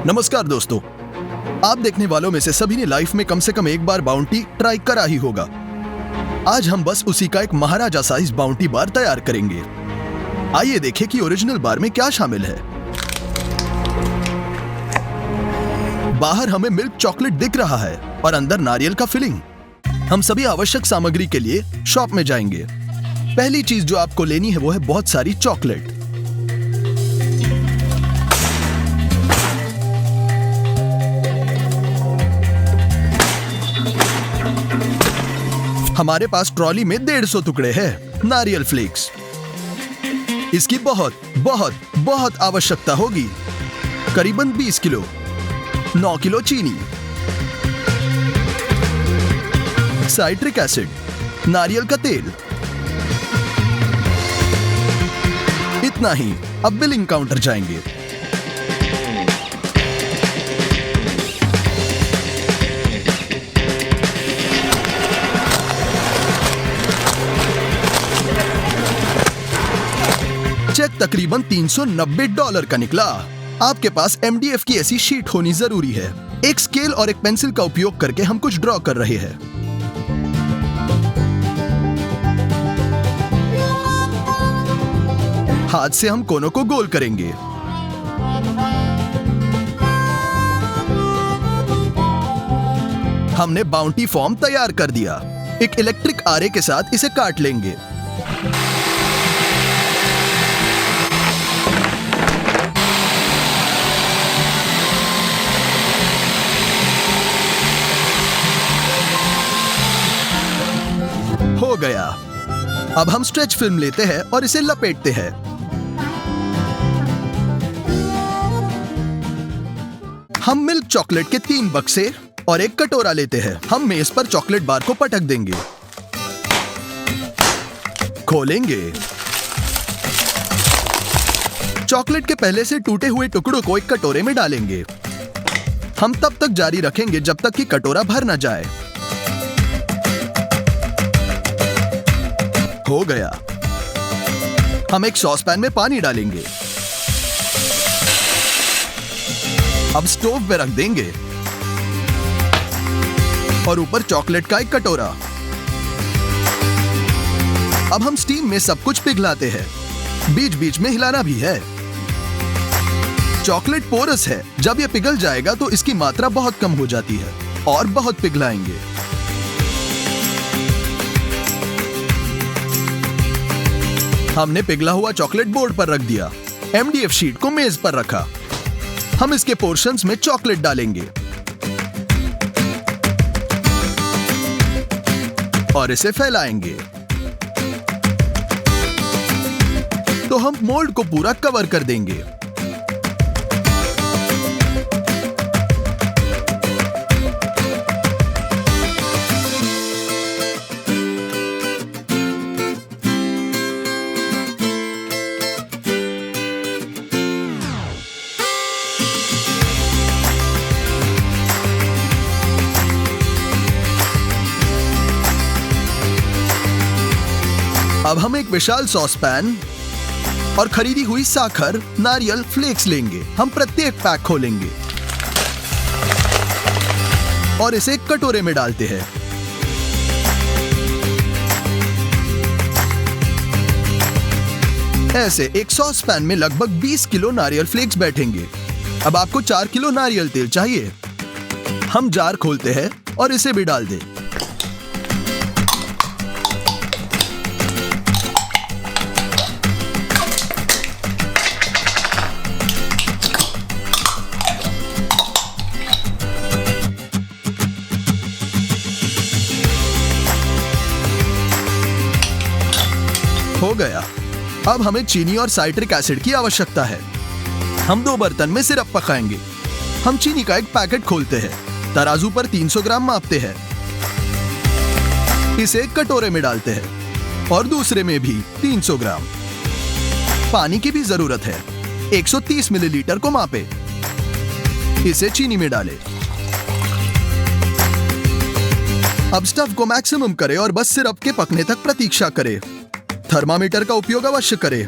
नमस्कार दोस्तों, आप देखने वालों में से सभी ने लाइफ में कम से कम एक बार बाउंटी ट्राई करा ही होगा। आज हम बस उसी का एक महाराजा साइज बाउंटी बार तैयार करेंगे। आइए देखें कि ओरिजिनल बार में क्या शामिल है। बाहर हमें मिल्क चॉकलेट दिख रहा है और अंदर नारियल का फिलिंग। हम सभी आवश्यक सामग्री के लिए शॉप में जाएंगे। पहली चीज जो आपको लेनी है वो है बहुत सारी चॉकलेट। हमारे पास ट्रॉली में 150 टुकड़े हैं नारियल फ्लेक्स। इसकी बहुत बहुत बहुत आवश्यकता होगी। करीबन 20 किलो, 9 किलो चीनी, साइट्रिक एसिड, नारियल का तेल। इतना ही। अब बिलिंग काउंटर जाएंगे। चेक तकरीबन $390 का निकला। आपके पास MDF की ऐसी शीट होनी जरूरी है। एक स्केल और एक पेंसिल का उपयोग करके हम कुछ ड्रॉ कर रहे हैं। हाथ से हम कोनों को गोल करेंगे। हमने बाउंटी फॉर्म तैयार कर दिया। एक इलेक्ट्रिक आरे के साथ इसे काट लेंगे। हो गया। अब हम स्ट्रेच फिल्म लेते हैं और इसे लपेटते हैं। हम मिल्क चॉकलेट के 3 बक्से और एक कटोरा लेते हैं। हम मेज पर चॉकलेट बार को पटक देंगे, खोलेंगे। चॉकलेट के पहले से टूटे हुए टुकड़ों को एक कटोरे में डालेंगे। हम तब तक जारी रखेंगे जब तक कि कटोरा भर न जाए। हो गया। हम एक सॉस पैन में पानी डालेंगे। अब स्टोव पे रख देंगे और ऊपर चॉकलेट का एक कटोरा। अब हम स्टीम में सब कुछ पिघलाते हैं। बीच बीच में हिलाना भी है। चॉकलेट पोरस है। जब यह पिघल जाएगा तो इसकी मात्रा बहुत कम हो जाती है और बहुत पिघलाएंगे। हमने पिघला हुआ चॉकलेट बोर्ड पर रख दिया। MDF शीट को मेज पर रखा। हम इसके पोर्शंस में चॉकलेट डालेंगे और इसे फैलाएंगे। तो हम मोल्ड को पूरा कवर कर देंगे। अब हम एक विशाल सॉस पैन और खरीदी हुई साखर, नारियल फ्लेक्स लेंगे। हम प्रत्येक पैक खोलेंगे और इसे एक कटोरे में डालते हैं। ऐसे एक सॉस पैन में लगभग 20 किलो नारियल फ्लेक्स बैठेंगे। अब आपको 4 किलो नारियल तेल चाहिए। हम जार खोलते हैं और इसे भी डाल दें। हो गया। अब हमें चीनी और साइट्रिक एसिड की आवश्यकता है। हम 2 बर्तन में सिरप पकाएंगे। हम चीनी का एक पैकेट खोलते हैं। तराजू पर 300 ग्राम मापते हैं। इसे एक कटोरे में डालते हैं और दूसरे में भी 300 ग्राम। पानी की भी जरूरत है। 130 मिलीलीटर को मापे। इसे चीनी में डालें। अब स्टफ को मैक्सिमम करें और बस सिरप के पकने तक प्रतीक्षा करें। थर्मामीटर का उपयोग अवश्य करें।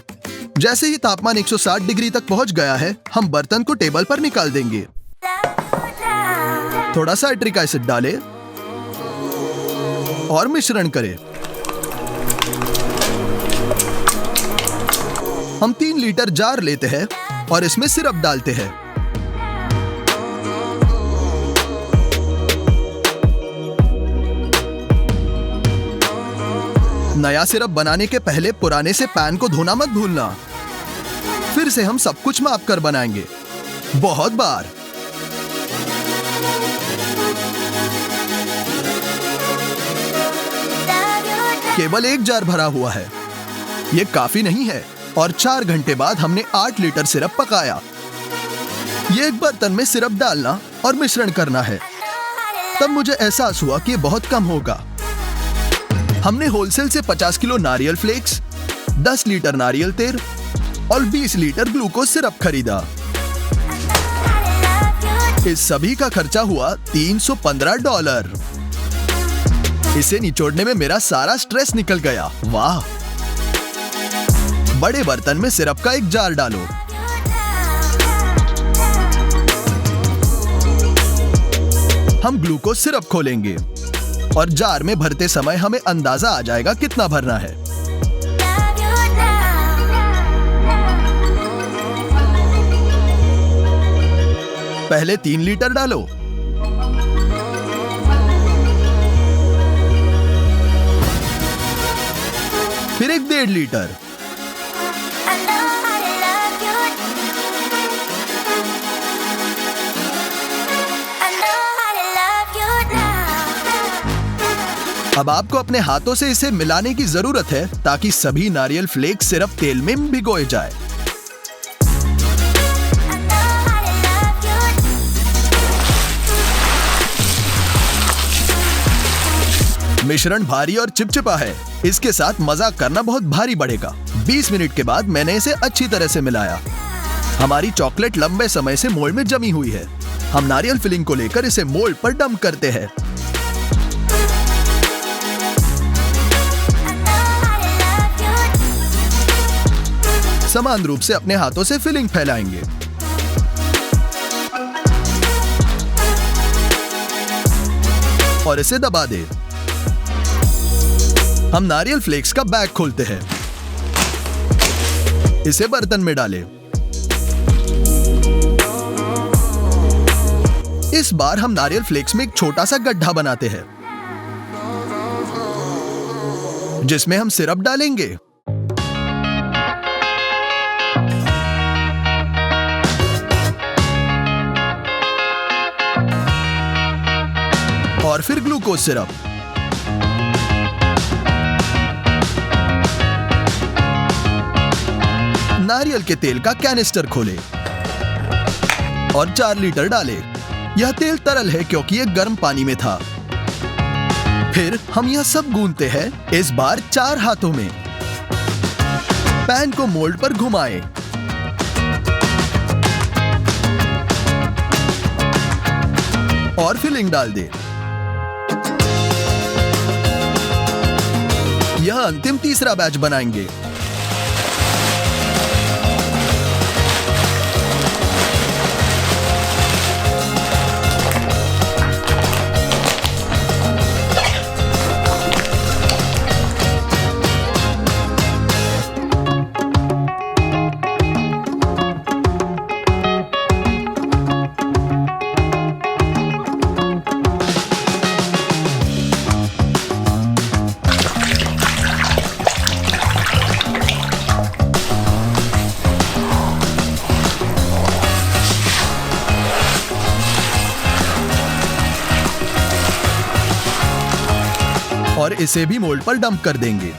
जैसे ही तापमान 160 डिग्री तक पहुंच गया है, हम बर्तन को टेबल पर निकाल देंगे। थोड़ा सा सिट्रिक एसिड डालें और मिश्रण करें। हम 3 लीटर जार लेते हैं और इसमें सिरप डालते हैं। नया सिरप बनाने के पहले पुराने से पैन को धोना मत भूलना। फिर से हम सब कुछ माप कर बनाएंगे, बहुत बार। केवल 1 जार भरा हुआ है, ये काफी नहीं है। और 4 घंटे बाद हमने 8 लीटर सिरप पकाया। ये एक बर्तन में सिरप डालना और मिश्रण करना है। तब मुझे एहसास हुआ कि ये बहुत कम होगा। हमने होलसेल से 50 किलो नारियल फ्लेक्स, 10 लीटर नारियल तेल और 20 लीटर ग्लूकोज सिरप खरीदा। इस सभी का खर्चा हुआ $315। इसे निचोड़ने में मेरा सारा स्ट्रेस निकल गया। वाह! बड़े बर्तन में सिरप का एक जार डालो। हम ग्लूकोज सिरप खोलेंगे और जार में भरते समय हमें अंदाजा आ जाएगा कितना भरना है। पहले 3 लीटर डालो, फिर एक 1.5 लीटर, अब आपको अपने हाथों से इसे मिलाने की जरूरत है ताकि सभी नारियल फ्लेक्स सिरप तेल में भिगोए जाए। मिश्रण भारी और चिपचिपा है, इसके साथ मजाक करना बहुत भारी बढ़ेगा। 20 मिनट के बाद मैंने इसे अच्छी तरह से मिलाया। हमारी चॉकलेट लंबे समय से मोल्ड में जमी हुई है। हम नारियल फिलिंग को लेकर इसे मोल्ड पर डंप करते हैं। समान रूप से अपने हाथों से फिलिंग फैलाएंगे। और इसे दबा दें। हम नारियल फ्लेक्स का बैग खोलते हैं। इसे बर्तन में डालें। इस बार हम नारियल फ्लेक्स में एक छोटा सा गड्ढा बनाते हैं जिसमें हम सिरप डालेंगे। और फिर ग्लूकोज सिरप। नारियल के तेल का कैनिस्टर खोलें और 4 लीटर डालें। यह तेल तरल है क्योंकि यह गर्म पानी में था। फिर हम यह सब गूंथते हैं, इस बार 4 हाथों में। पैन को मोल्ड पर घुमाएं। और फिलिंग डाल दें। यह अंतिम तीसरा बैच बनाएंगे। और इसे भी मोल्ड पर डंप कर देंगे।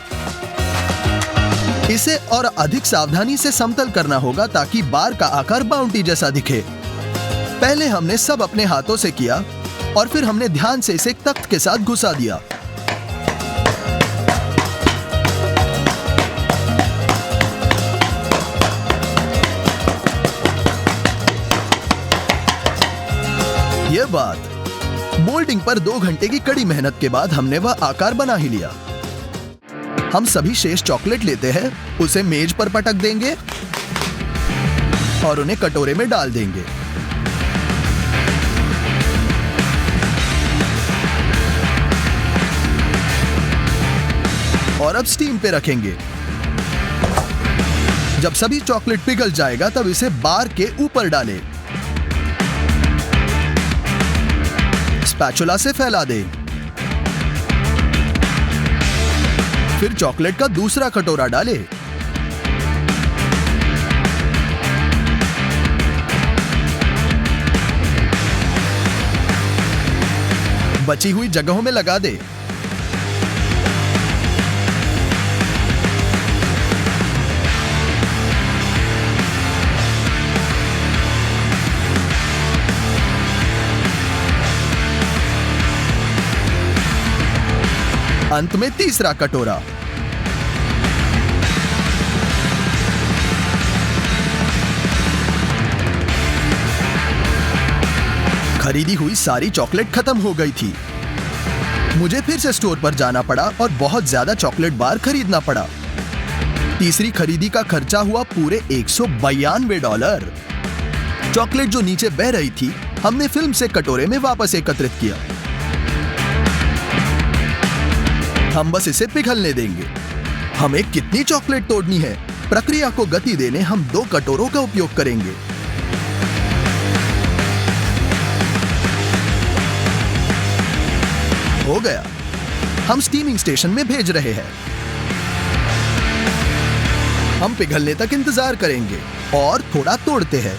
इसे और अधिक सावधानी से समतल करना होगा ताकि बार का आकार बाउंटी जैसा दिखे। पहले हमने सब अपने हाथों से किया और फिर हमने ध्यान से इसे एक तख्त के साथ घुसा दिया। यह बात। मोल्डिंग पर 2 घंटे की कड़ी मेहनत के बाद हमने वह आकार बना ही लिया। हम सभी शेष चॉकलेट लेते हैं, उसे मेज पर पटक देंगे और उन्हें कटोरे में डाल देंगे। और अब स्टीम पे रखेंगे। जब सभी चॉकलेट पिघल जाएगा तब इसे बार के ऊपर डालें। स्पैचुला से फैला दें। फिर चॉकलेट का दूसरा कटोरा डालें। बची हुई जगहों में लगा दें। अंत में तीसरा कटोरा। खरीदी हुई सारी चॉकलेट खत्म हो गई थी। मुझे फिर से स्टोर पर जाना पड़ा और बहुत ज्यादा चॉकलेट बार खरीदना पड़ा। तीसरी खरीदी का खर्चा हुआ पूरे $192। चॉकलेट जो नीचे बह रही थी हमने फिल्म से कटोरे में वापस एकत्रित किया। हम बस इसे पिघलने देंगे। हमें कितनी चॉकलेट तोड़नी है, प्रक्रिया को गति देने हम 2 कटोरों का उपयोग करेंगे। हो गया। हम स्टीमिंग स्टेशन में भेज रहे हैं। हम पिघलने तक इंतजार करेंगे और थोड़ा तोड़ते हैं।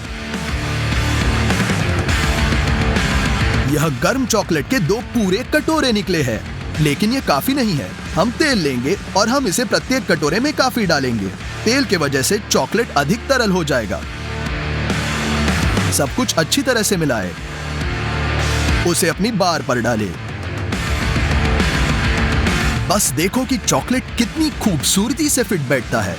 यह गर्म चॉकलेट के 2 पूरे कटोरे निकले हैं, लेकिन यह काफी नहीं है। हम तेल लेंगे और हम इसे प्रत्येक कटोरे में काफी डालेंगे। तेल की वजह से चॉकलेट अधिक तरल हो जाएगा। सब कुछ अच्छी तरह से मिलाएं। उसे अपनी बार पर डालें। बस देखो कि चॉकलेट कितनी खूबसूरती से फिट बैठता है।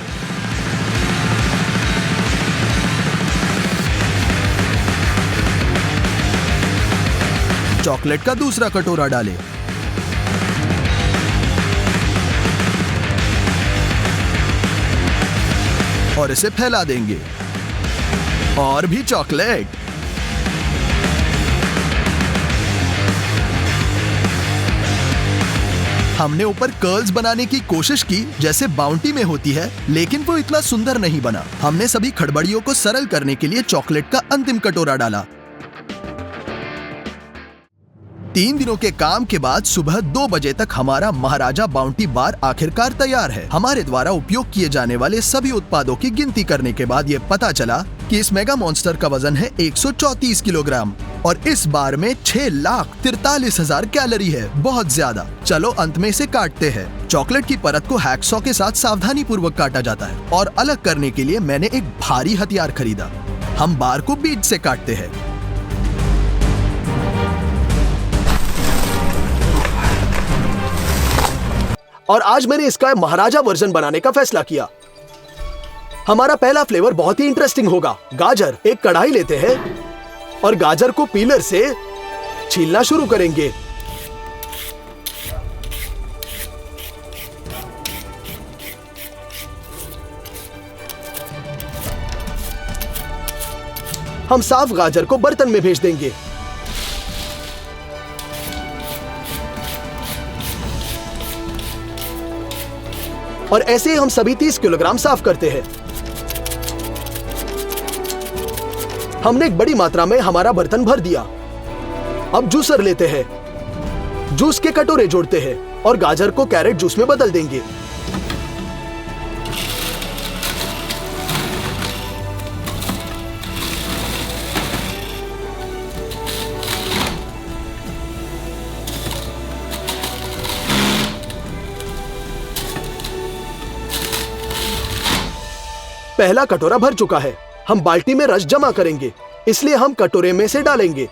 चॉकलेट का दूसरा कटोरा डालें। और इसे फैला देंगे। और भी चॉकलेट। हमने ऊपर कर्ल्स बनाने की कोशिश की जैसे बाउंटी में होती है, लेकिन वो इतना सुंदर नहीं बना। हमने सभी खड़बड़ियों को सरल करने के लिए चॉकलेट का अंतिम कटोरा डाला। 3 दिनों के काम के बाद सुबह 2 बजे तक हमारा महाराजा बाउंटी बार आखिरकार तैयार है। हमारे द्वारा उपयोग किए जाने वाले सभी उत्पादों की गिनती करने के बाद ये पता चला कि इस मेगा मॉन्स्टर का वजन है 134 किलोग्राम और इस बार में 6,43,000 कैलोरी है। बहुत ज्यादा। चलो अंत में इसे काटते हैं। चॉकलेट की परत को हैक्सॉ के साथ सावधानी पूर्वक काटा जाता है और अलग करने के लिए मैंने एक भारी हथियार खरीदा। हम बार को बीच से काटते हैं। और आज मैंने इसका महाराजा वर्जन बनाने का फैसला किया। हमारा पहला फ्लेवर बहुत ही इंटरेस्टिंग होगा। गाजर। एक कढ़ाई लेते हैं और गाजर को पीलर से छीलना शुरू करेंगे। हम साफ गाजर को बर्तन में भेज देंगे। और ऐसे ही हम सभी 30 किलोग्राम साफ करते हैं। हमने एक बड़ी मात्रा में हमारा बर्तन भर दिया। अब जूसर लेते हैं, जूस के कटोरे जोड़ते हैं और गाजर को कैरेट जूस में बदल देंगे। पहला कटोरा भर चुका है। हम बाल्टी में रस जमा करेंगे, इसलिए हम कटोरे में से डालेंगे।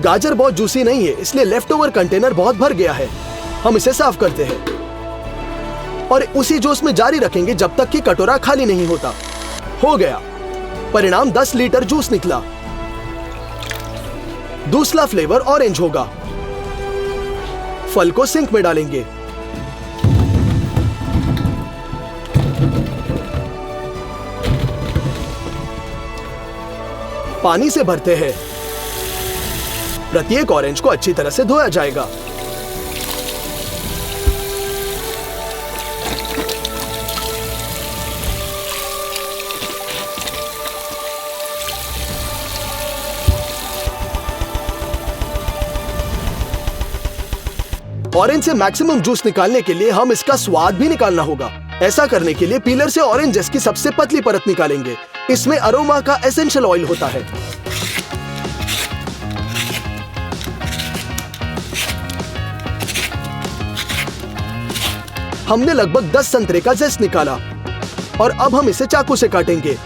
गाजर बहुत जूसी नहीं है, इसलिए लेफ्ट ओवर कंटेनर बहुत भर गया है। हम इसे साफ करते हैं और उसी जोश में जारी रखेंगे जब तक कि कटोरा खाली नहीं होता। हो गया। परिणाम 10 लीटर जूस निकला। दूसरा फ्लेवर ऑरेंज होगा। फल को सिंक में डालेंगे। पानी से भरते हैं प्रत्येक ऑरेंज को अच्छी तरह से धोया जाएगा। ऑरेंज से मैक्सिमम जूस निकालने के लिए हम इसका स्वाद भी निकालना होगा। ऐसा करने के लिए पीलर से ऑरेंजेस की सबसे पतली परत निकालेंगे। इसमें अरोमा का एसेंशियल ऑयल होता है। हमने लगभग 10 संतरे का जेस्ट निकाला और अब हम इसे चाकू से काटेंगे।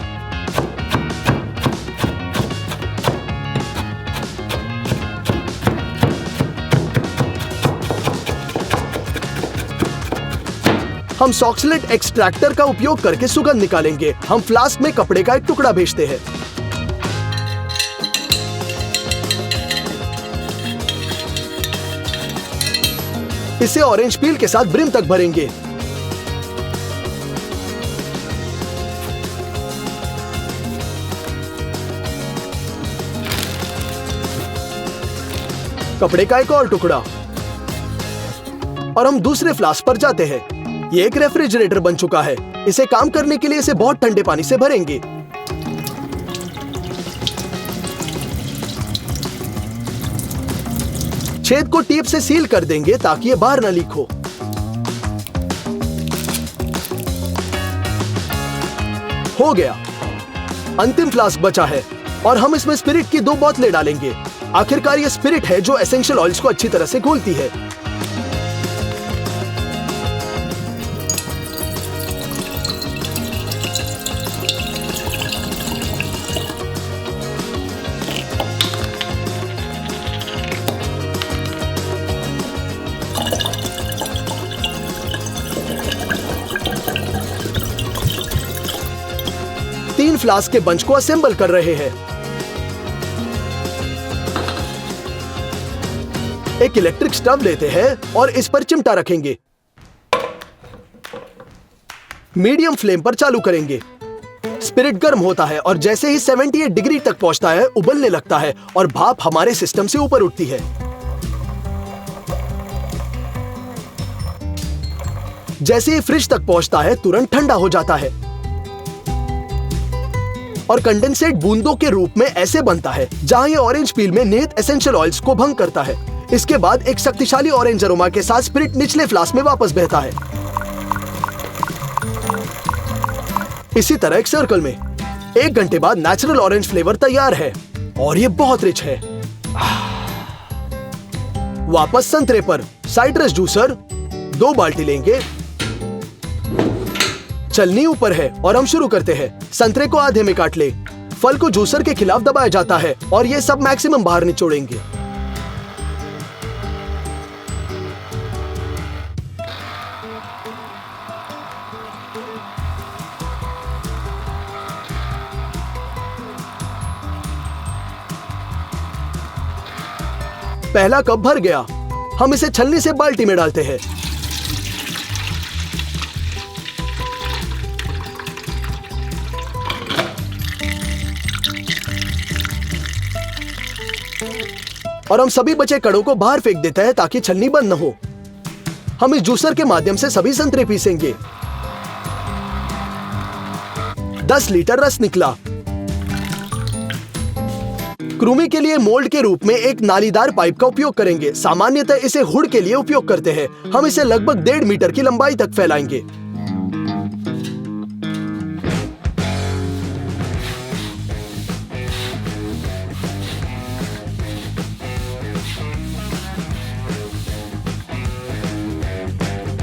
हम सॉक्सलेट एक्सट्रैक्टर का उपयोग करके सुगंध निकालेंगे। हम फ्लास्क में कपड़े का एक टुकड़ा भेजते हैं। इसे ऑरेंज पील के साथ ब्रिम तक भरेंगे। कपड़े का एक और टुकड़ा और हम दूसरे फ्लास्क पर जाते हैं। ये एक रेफ्रिजरेटर बन चुका है। इसे काम करने के लिए इसे बहुत ठंडे पानी से भरेंगे। छेद को टेप से सील कर देंगे ताकि ये बाहर न लीक हो। हो गया। अंतिम फ्लास्क बचा है और हम इसमें स्पिरिट की 2 बोतलें डालेंगे। आखिरकार ये स्पिरिट है जो एसेंशियल ऑयल्स को अच्छी तरह से घोलती है। तीन फ्लास्क के बंच को असेंबल कर रहे हैं। एक इलेक्ट्रिक स्टव लेते हैं और इस पर चिमटा रखेंगे। मीडियम फ्लेम पर चालू करेंगे। स्पिरिट गर्म होता है और जैसे ही 78 डिग्री तक पहुंचता है उबलने लगता है और भाप हमारे सिस्टम से ऊपर उठती है। जैसे ही फ्रिज तक पहुंचता है तुरंत ठंडा हो जाता है और कंडेंसेट बूंदों के रूप में ऐसे बनता है जहां ये ऑरेंज पील में निहित एसेंशियल ऑयल्स को भंग करता है। इसके बाद एक शक्तिशाली ऑरेंज अरोमा के साथ स्पिरिट निचले फ्लास्क में वापस बहता है। इसी तरह एक सर्कल में 1 घंटे बाद नेचुरल ऑरेंज फ्लेवर तैयार है और ये बहुत रिच है। वापस संतरे पर साइट्रस जूसर 2 बाल्टी लेंगे। चलनी ऊपर है और हम शुरू करते हैं। संतरे को आधे में काट ले। फल को जूसर के खिलाफ दबाया जाता है और ये सब मैक्सिमम बाहर निचोड़ेंगे। पहला कप भर गया। हम इसे छलनी से बाल्टी में डालते हैं। और हम सभी बचे कड़ों को बाहर फेंक देते हैं ताकि छलनी बंद न हो। हम इस जूसर के माध्यम से सभी संतरे पीसेंगे। 10 लीटर रस निकला। क्रूमी के लिए मोल्ड के रूप में एक नालीदार पाइप का उपयोग करेंगे। सामान्यतः इसे हुड के लिए उपयोग करते हैं। हम इसे लगभग 1.5 मीटर की लंबाई तक फैलाएंगे।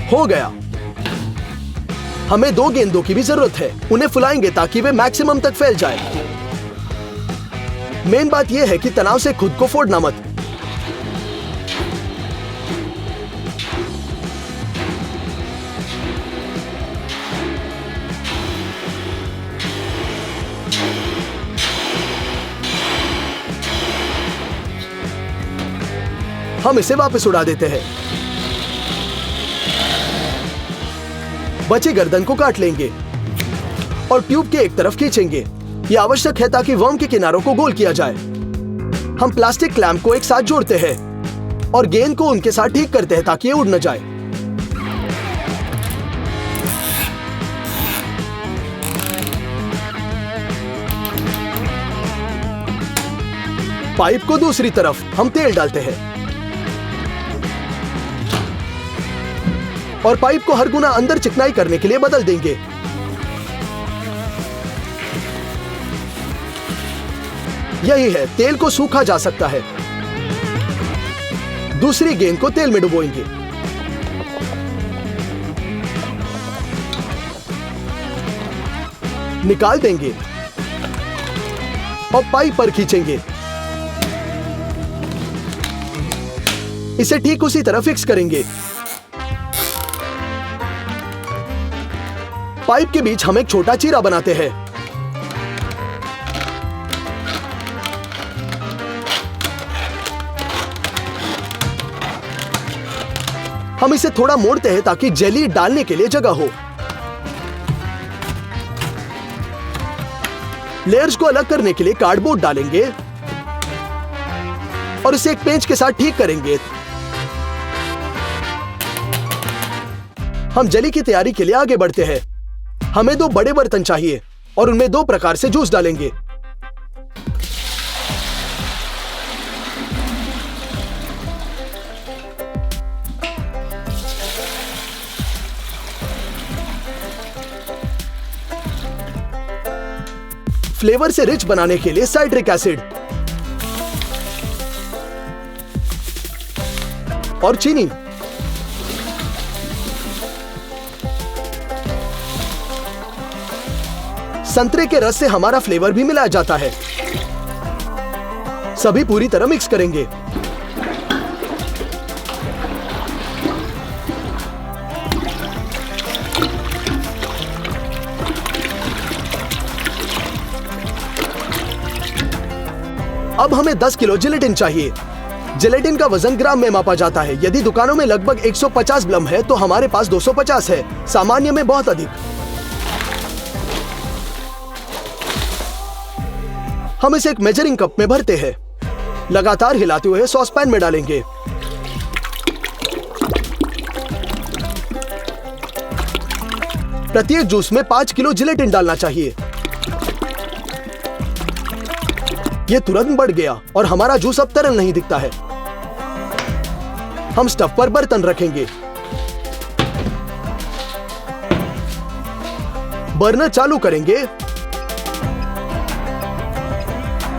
हो गया। हमें 2 गेंदों की भी जरूरत है। उन्हें फुलाएंगे ताकि वे मैक्सिमम तक फैल जाए। मेन बात यह है कि तनाव से खुद को फोड़ना मत। हम इसे वापस उड़ा देते हैं। बची गर्दन को काट लेंगे और ट्यूब के एक तरफ खींचेंगे। यह आवश्यक है ताकि वर्म के किनारों को गोल किया जाए। हम प्लास्टिक क्लैंप को एक साथ जोड़ते हैं और गेंद को उनके साथ ठीक करते हैं ताकि ये उड़ न जाए। पाइप को दूसरी तरफ हम तेल डालते हैं और पाइप को हर गुना अंदर चिकनाई करने के लिए बदल देंगे। यही है, तेल को सूखा जा सकता है। दूसरी गेंद को तेल में डुबोएंगे। निकाल देंगे और पाइप पर खींचेंगे। इसे ठीक उसी तरह फिक्स करेंगे। पाइप के बीच हम एक छोटा चीरा बनाते हैं। हम इसे थोड़ा मोड़ते हैं ताकि जेली डालने के लिए जगह हो। लेयर्स को अलग करने के लिए कार्डबोर्ड डालेंगे और इसे एक पेंच के साथ ठीक करेंगे। हम जेली की तैयारी के लिए आगे बढ़ते हैं। हमें 2 बड़े बर्तन चाहिए और उनमें 2 प्रकार से जूस डालेंगे। फ्लेवर से रिच बनाने के लिए साइट्रिक एसिड और चीनी। संतरे के रस से हमारा फ्लेवर भी मिलाया जाता है। सभी पूरी तरह मिक्स करेंगे। अब हमें 10 किलो जिलेटिन चाहिए। जिलेटिन का वजन ग्राम में मापा जाता है। यदि दुकानों में लगभग 150 ग्राम है तो हमारे पास 250 है, सामान्य में बहुत अधिक। हम इसे एक मेजरिंग कप में भरते हैं। लगातार हिलाते हुए सॉस पैन में डालेंगे। प्रत्येक जूस में 5 किलो जिलेटिन डालना चाहिए। यह तुरंत बढ़ गया और हमारा जूस अब तरल नहीं दिखता है। हम स्टफ पर बर्तन रखेंगे। बर्नर चालू करेंगे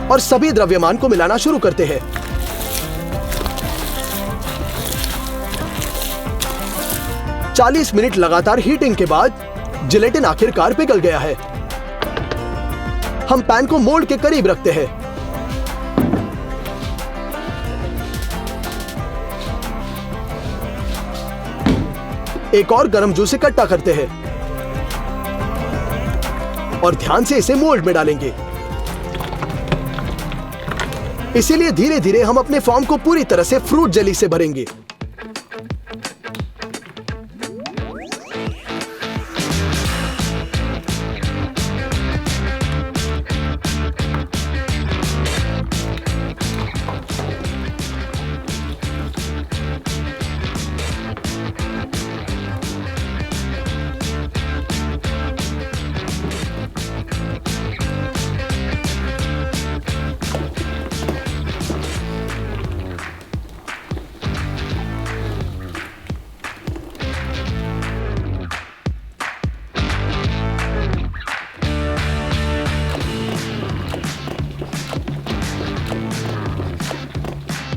और सभी द्रव्यमान को मिलाना शुरू करते हैं। चालीस मिनट लगातार हीटिंग के बाद जिलेटिन आखिरकार पिघल गया है। हम पैन को मोल्ड के करीब रखते हैं। एक और गर्म जूस इकट्ठा करते हैं और ध्यान से इसे मोल्ड में डालेंगे। इसीलिए धीरे धीरे हम अपने फॉर्म को पूरी तरह से फ्रूट जेली से भरेंगे।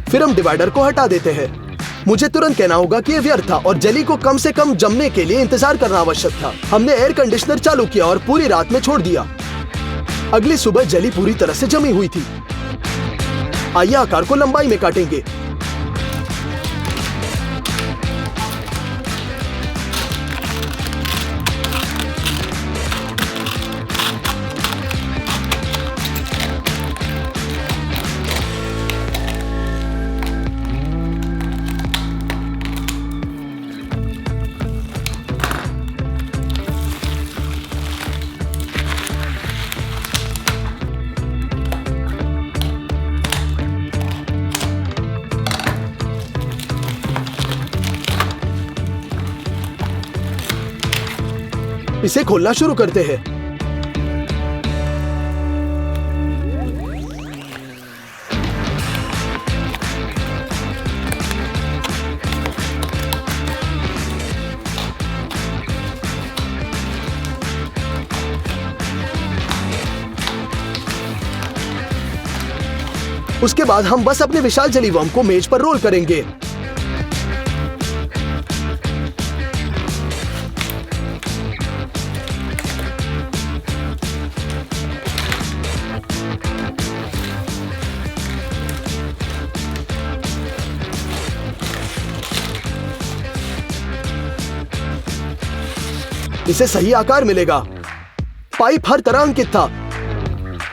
फिर हम डिवाइडर को हटा देते हैं। मुझे तुरंत कहना होगा कि यह व्यर्थ था और जेली को कम से कम जमने के लिए इंतजार करना आवश्यक था। हमने एयर कंडीशनर चालू किया और पूरी रात में छोड़ दिया। अगली सुबह जेली पूरी तरह से जमी हुई थी। आइए आकार को लंबाई में काटेंगे। इसे खोलना शुरू करते हैं। उसके बाद हम बस अपने विशाल जली वर्म को मेज पर रोल करेंगे। इसे सही आकार मिलेगा। पाइप हर तरह अंकित था,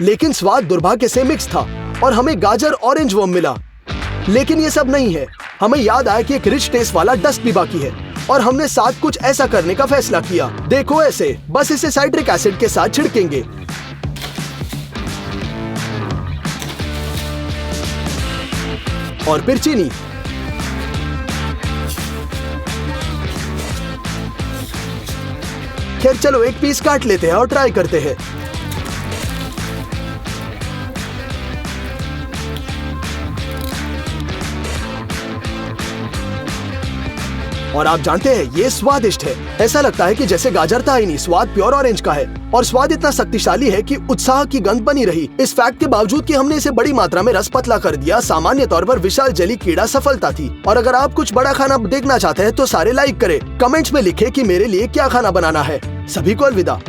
लेकिन स्वाद दुर्भाग्य से मिक्स था और हमें गाजर ऑरेंज वर्म मिला। लेकिन ये सब नहीं है। हमें याद आया कि एक रिच टेस्ट वाला डस्ट भी बाकी है और हमने साथ कुछ ऐसा करने का फैसला किया। देखो ऐसे, बस इसे साइट्रिक एसिड के साथ छिड़केंगे। और फिर चीनी। खैर चलो एक पीस काट लेते हैं और ट्राई करते हैं। और आप जानते हैं ये स्वादिष्ट है। ऐसा लगता है कि जैसे गाजर था ही नहीं, स्वाद प्योर ऑरेंज का है और स्वाद इतना शक्तिशाली है कि उत्साह की गंध बनी रही। इस फैक्ट के बावजूद कि हमने इसे बड़ी मात्रा में रस पतला कर दिया, सामान्य तौर पर विशाल जली कीड़ा सफलता थी। और अगर आप कुछ बड़ा खाना देखना चाहते हैं तो सारे लाइक करें, कमेंट्स में लिखें कि मेरे लिए क्या खाना बनाना है। सभी को अलविदा।